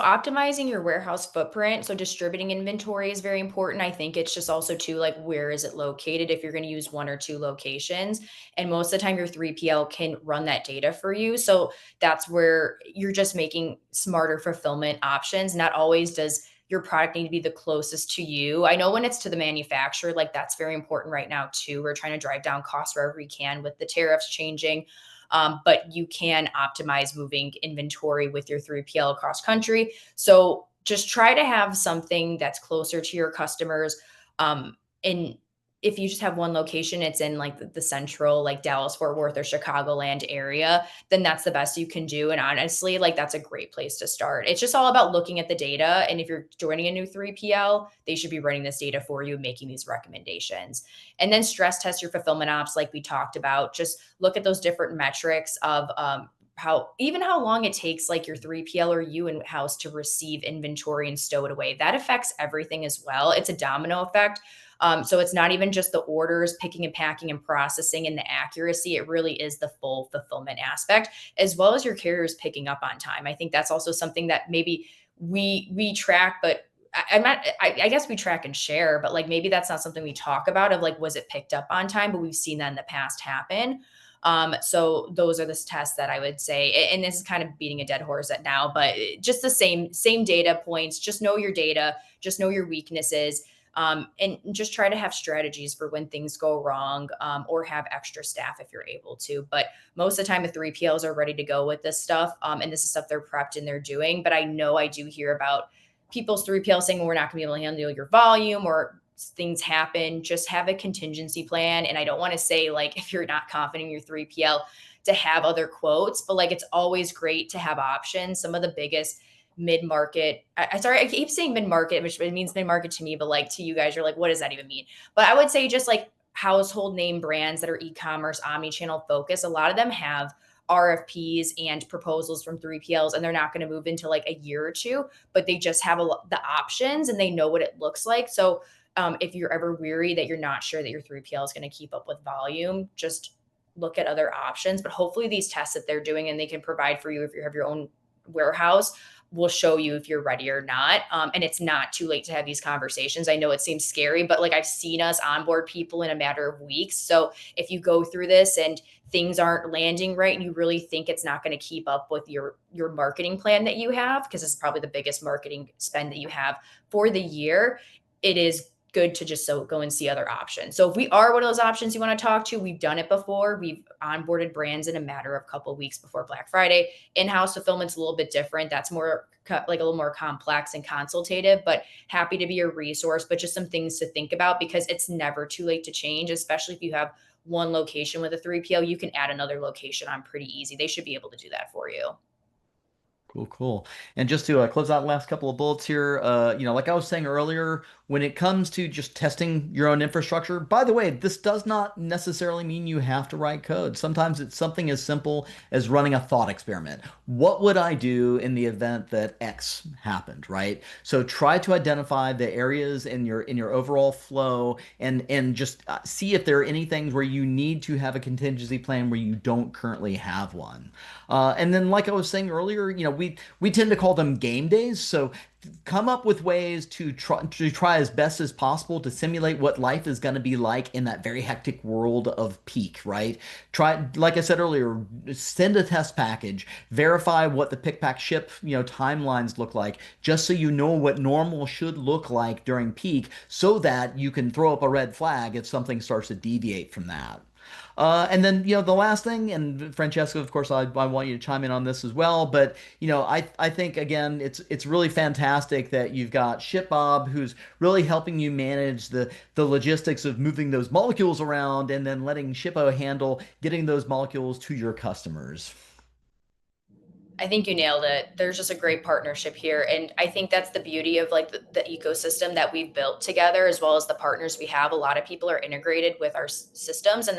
Optimizing your warehouse footprint, so distributing inventory is very important. I think it's just also too like where is it located if you're going to use one or two locations. And most of the time your 3PL can run that data for you. So that's where you're just making smarter fulfillment options. Not always does your product need to be the closest to you. I know when it's to the manufacturer, like that's very important right now too. We're trying to drive down costs wherever we can with the tariffs changing. But you can optimize moving inventory with your 3PL across country. So just try to have something that's closer to your customers. And if you just have one location, it's in like the central, like Dallas, Fort Worth, or Chicagoland area, then that's the best you can do. And honestly, like that's a great place to start. It's just all about looking at the data. And if you're joining a new 3PL, they should be running this data for you, making these recommendations. And then stress test your fulfillment ops, like we talked about. Just look at those different metrics of how long it takes like your 3PL or you in house to receive inventory and stow it away. That affects everything as well. It's a domino effect. So it's not even just the orders, picking and packing and processing and the accuracy. It really is the full fulfillment aspect, as well as your carriers picking up on time. I think that's also something that maybe we track, but I'm not. I guess we track and share, but like maybe that's not something we talk about. Of like, was it picked up on time? But we've seen that in the past happen. So those are the tests that I would say, and this is kind of beating a dead horse at now, but just the same data points. Just know your data. Just know your weaknesses. And just try to have strategies for when things go wrong, or have extra staff if you're able to. But most of the time, the 3PLs are ready to go with this stuff, and this is stuff they're prepped and they're doing. But I know I do hear about people's 3PL saying, well, we're not going to be able to handle your volume or things happen. Just have a contingency plan. And I don't want to say, like, if you're not confident in your 3PL, to have other quotes, but like it's always great to have options. Some of the biggest mid market, sorry, I keep saying mid market, which it means mid market to me, but like to you guys, you're like, what does that even mean? But I would say just like household name brands that are e-commerce, omni-channel focus, a lot of them have RFPs and proposals from 3PLs, and they're not going to move into like a year or two, but they just have the options and they know what it looks like. So if you're ever weary that you're not sure that your 3PL is going to keep up with volume, just look at other options. But hopefully, these tests that they're doing and they can provide for you if you have your own warehouse will show you if you're ready or not. And it's not too late to have these conversations. I know it seems scary, but like I've seen us onboard people in a matter of weeks. So if you go through this and things aren't landing right and you really think it's not going to keep up with your marketing plan that you have, because it's probably the biggest marketing spend that you have for the year, it is good to just go and see other options. So if we are one of those options you want to talk to, we've done it before. We've onboarded brands in a matter of a couple of weeks before Black Friday. In-house fulfillment's a little bit different. That's more like a little more complex and consultative, but happy to be a resource, but just some things to think about because it's never too late to change, especially if you have one location with a 3PL, you can add another location on pretty easy. They should be able to do that for you. Cool, cool. And just to close out the last couple of bullets here, like I was saying earlier, when it comes to just testing your own infrastructure, by the way, this does not necessarily mean you have to write code. Sometimes it's something as simple as running a thought experiment. What would I do in the event that X happened, right? So try to identify the areas in your overall flow and just see if there are any things where you need to have a contingency plan where you don't currently have one. And then, like I was saying earlier, we tend to call them game days. So come up with ways to try as best as possible to simulate what life is going to be like in that very hectic world of peak, right? Try, like I said earlier, send a test package, verify what the pick pack ship, timelines look like, just so you know what normal should look like during peak, so that you can throw up a red flag if something starts to deviate from that. And then, the last thing, and Francesca, of course, I want you to chime in on this as well. But, I think, again, it's really fantastic that you've got ShipBob, who's really helping you manage the logistics of moving those molecules around and then letting Shippo handle getting those molecules to your customers. I think you nailed it. There's just a great partnership here. And I think that's the beauty of like the ecosystem that we've built together, as well as the partners we have. A lot of people are integrated with our systems, and that